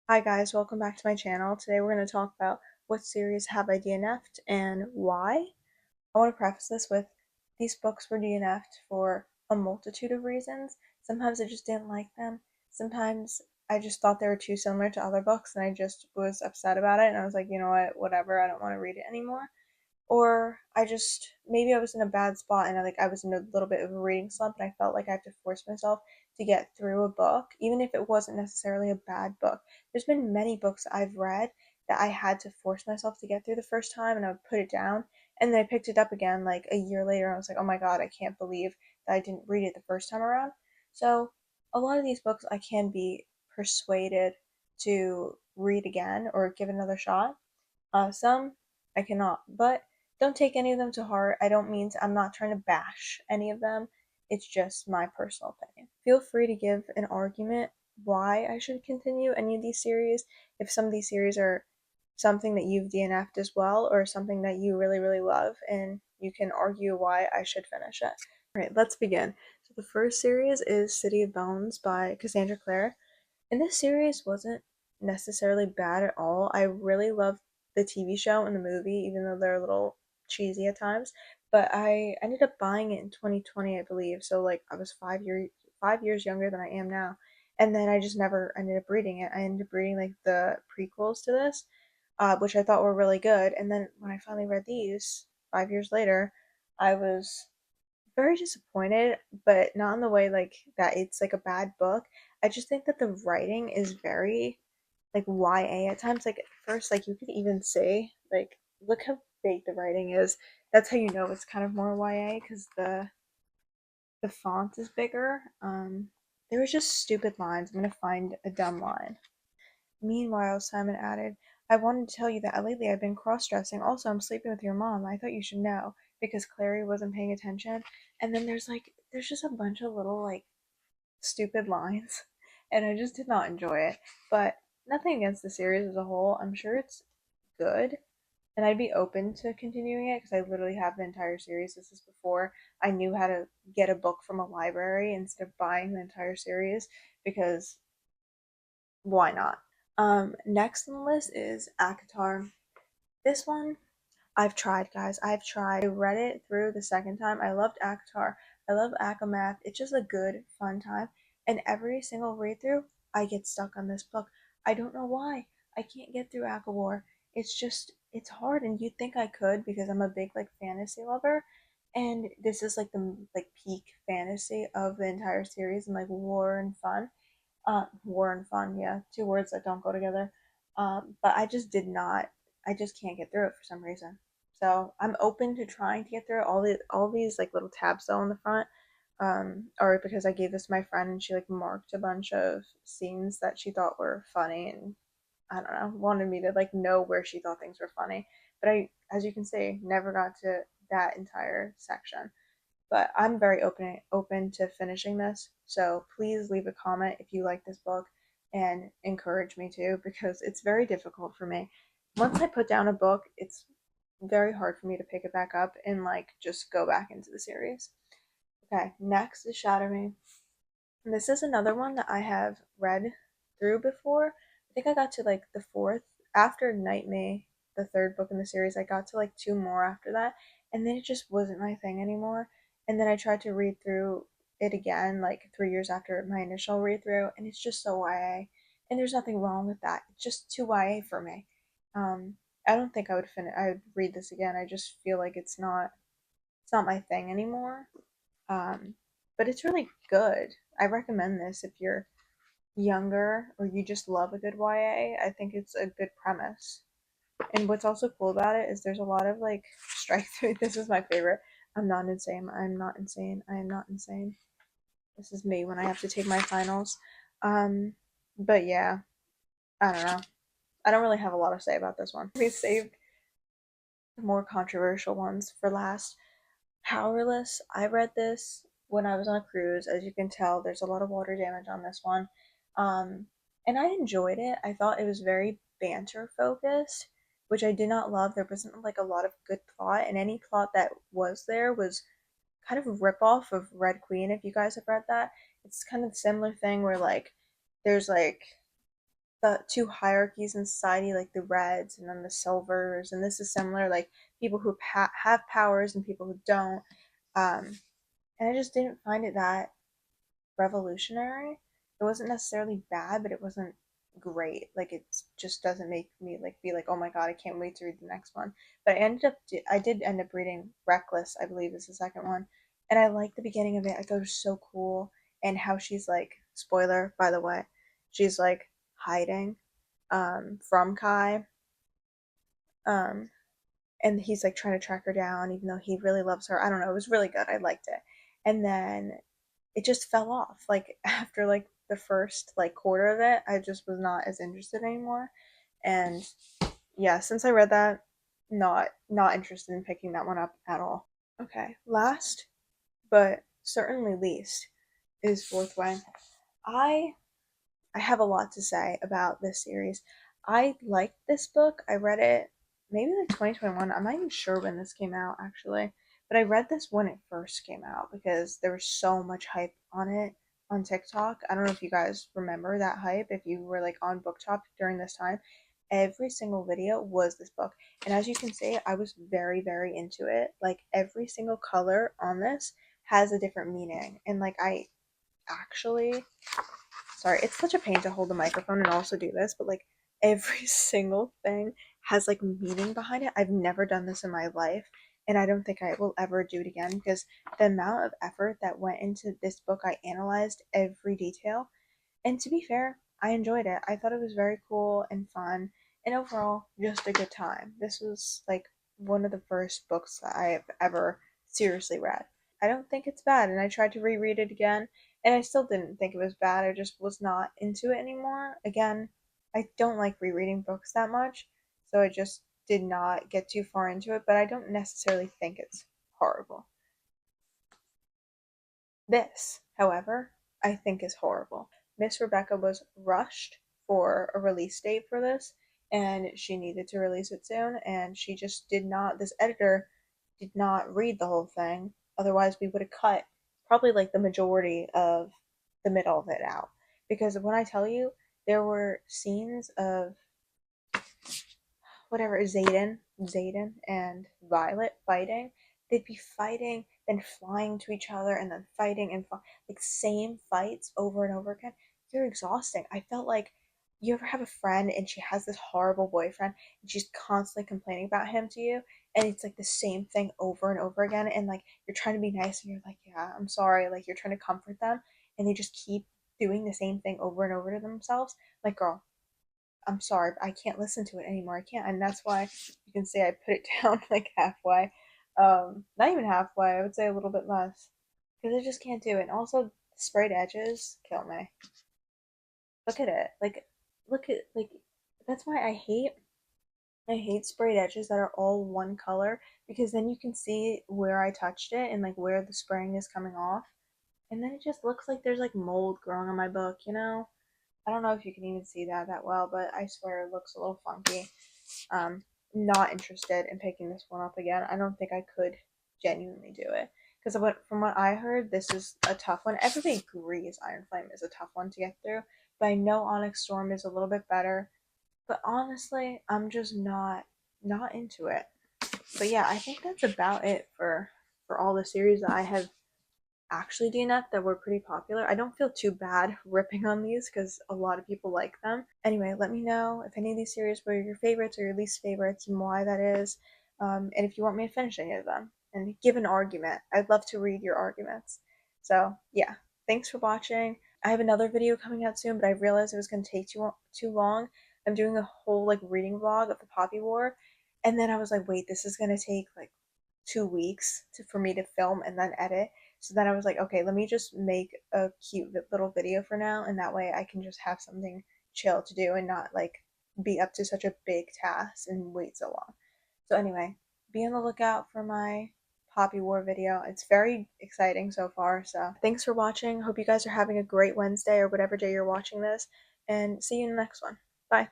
Hi guys, welcome back to my channel. Today we're going to talk about what series have I DNF'd and why. I want to preface this with these books were DNF'd for a multitude of reasons. Sometimes I just didn't like them. Sometimes I just thought they were too similar to other books and I just was upset about it and I was like, you know what, whatever, I don't want to read it anymore. Or maybe I was in a bad spot and I was in a little bit of a reading slump and I felt like I have to force myself to get through a book, even if it wasn't necessarily a bad book. There's been many books I've read that I had to force myself to get through the first time and I would put it down and then I picked it up again like a year later and I was like, oh my god, I can't believe that I didn't read it the first time around. So a lot of these books I can be persuaded to read again or give another shot. Some I cannot, but don't take any of them to heart. I'm not trying to bash any of them. It's just my personal opinion. Feel free to give an argument why I should continue any of these series. If some of these series are something that you've DNF'd as well, or something that you really, really love, and you can argue why I should finish it. Alright, let's begin. So the first series is City of Bones by Cassandra Clare. And this series wasn't necessarily bad at all. I really loved the TV show and the movie, even though they're a little cheesy at times. But I ended up buying it in 2020, I believe. So like I was 5 years younger than I am now. And then I just never ended up reading it. I ended up reading like the prequels to this, which I thought were really good. And then when I finally read these 5 years later, I was very disappointed, but not in the way like that it's like a bad book. I just think that the writing is very like YA at times. Like at first, like you could even say like look how big the writing is. That's how you know it's kind of more YA because the font is bigger. There was just stupid lines. I'm gonna find a dumb line. Meanwhile, Simon added, I wanted to tell you that lately I've been cross-dressing. Also, I'm sleeping with your mom. I thought you should know because Clary wasn't paying attention. And then there's just a bunch of little like stupid lines, and I just did not enjoy it. But nothing against the series as a whole. I'm sure it's good, and I'd be open to continuing it because I literally have the entire series. This is before I knew how to get a book from a library instead of buying the entire series because why not? Next on the list is Akatar. This one, I've tried, guys. I've tried. I read it through the second time. I loved Akatar. I love Akamath. It's just a good, fun time. And every single read through, I get stuck on this book. I don't know why. I can't get through Akawar. It's hard, and you'd think I could because I'm a big like fantasy lover, and this is like the like peak fantasy of the entire series and like war and fun. War and fun, yeah, two words that don't go together. But I just did not. I just can't get through it for some reason. So I'm open to trying to get through it. All these like little tabs though on the front, are because I gave this to my friend and she like marked a bunch of scenes that she thought were funny and I don't know, wanted me to like know where she thought things were funny. But I, as you can see, never got to that entire section. But I'm very open to finishing this. So please leave a comment if you like this book and encourage me to because it's very difficult for me. Once I put down a book, it's very hard for me to pick it back up and like just go back into the series. Okay, next is Shatter Me. And this is another one that I have read through before. I think I got to like the fourth after Night May, the third book in the series. I got to like two more after that, and then it just wasn't my thing anymore. And then I tried to read through it again, like 3 years after my initial read through, and it's just so YA. And there's nothing wrong with that. It's just too YA for me. Um, I don't think I would finish. I would read this again. I just feel like it's not my thing anymore. Um, but it's really good. I recommend this if you're younger or you just love a good YA. I think it's a good premise. And what's also cool about it is there's a lot of like strike through. This is my favorite. I'm not insane. I'm not insane. I am not insane. This is me when I have to take my finals. Um, but yeah, I don't know. I don't really have a lot to say about this one. We saved the more controversial ones for last. Powerless. I read this when I was on a cruise. As you can tell, there's a lot of water damage on this one. Um, and I enjoyed it. I thought it was very banter focused, which I did not love. There wasn't like a lot of good plot, and any plot that was there was kind of a rip-off of Red Queen, if you guys have read that. It's kind of a similar thing where like there's like the two hierarchies in society, like the reds and then the silvers, and this is similar, like people who have powers and people who don't. And I just didn't find it that revolutionary. It wasn't necessarily bad, but it wasn't great. Like it just doesn't make me like be like, oh my god, I can't wait to read the next one. But I did end up reading Reckless, I believe is the second one, and I liked the beginning of it. I thought it was so cool, and how she's like, spoiler by the way, she's like hiding from Kai, um and he's like trying to track her down even though he really loves her. I don't know, it was really good. I liked it. And then it just fell off. Like after like the first like quarter of it, I just was not as interested anymore. And yeah, since I read that, not interested in picking that one up at all. Okay, last but certainly least is Fourth Way. I I have a lot to say about this series. I liked this book. I read it maybe like 2021. I'm not even sure when this came out actually, but I read this when it first came out because there was so much hype on it on TikTok. I don't know if you guys remember that hype, if you were like on BookTok during this time. Every single video was this book. And as you can see, I was very, very into it. Like every single color on this has a different meaning. And like I actually, sorry, it's such a pain to hold the microphone and also do this, but like every single thing has like meaning behind it. I've never done this in my life, and I don't think I will ever do it again because the amount of effort that went into this book, I analyzed every detail. And to be fair, I enjoyed it. I thought it was very cool and fun, and overall, just a good time. This was like one of the first books that I have ever seriously read. I don't think it's bad, and I tried to reread it again, and I still didn't think it was bad. I just was not into it anymore. Again, I don't like rereading books that much, so I just did not get too far into it, but I don't necessarily think it's horrible. This, however, I think is horrible. Miss Rebecca was rushed for a release date for this, and she needed to release it soon, and she just did not, this editor did not read the whole thing. Otherwise, we would have cut probably like the majority of the middle of it out. Because when I tell you, there were scenes of whatever, Zayden and Violet fighting, they'd be fighting, then flying to each other, and then fighting and like same fights over and over again. You're exhausting. I felt like, you ever have a friend and she has this horrible boyfriend and she's constantly complaining about him to you, and it's like the same thing over and over again, and like you're trying to be nice and you're like, yeah, I'm sorry, like you're trying to comfort them, and they just keep doing the same thing over and over to themselves. Like, girl, I'm sorry, but I can't listen to it anymore. I can't, and that's why you can say I put it down like halfway. Not even halfway. I would say a little bit less because I just can't do it. And also, sprayed edges kill me. Look at it. Like, look at like. That's why I hate sprayed edges that are all one color, because then you can see where I touched it and like where the spraying is coming off, and then it just looks like there's like mold growing on my book. I don't know if you can even see that well, but I swear it looks a little funky. Um, Not interested in picking this one up again. I don't think I could genuinely do it because from what I heard, this is a tough one. Everybody agrees Iron Flame is a tough one to get through, but I know Onyx Storm is a little bit better. But honestly, I'm just not into it. But yeah, I think that's about it for all the series that I have actually DNF that were pretty popular. I don't feel too bad ripping on these because a lot of people like them. Anyway, let me know if any of these series were your favorites or your least favorites and why that is. And if you want me to finish any of them and give an argument, I'd love to read your arguments. So yeah, thanks for watching. I have another video coming out soon, but I realized it was going to take too long. I'm doing a whole like reading vlog of the Poppy War, and then I was like, wait, this is going to take like 2 weeks for me to film and then edit. So then I was like, okay, let me just make a cute little video for now, and that way I can just have something chill to do and not like be up to such a big task and wait so long. So anyway, be on the lookout for my Poppy War video. It's very exciting so far. So thanks for watching. Hope you guys are having a great Wednesday or whatever day you're watching this, and see you in the next one. Bye.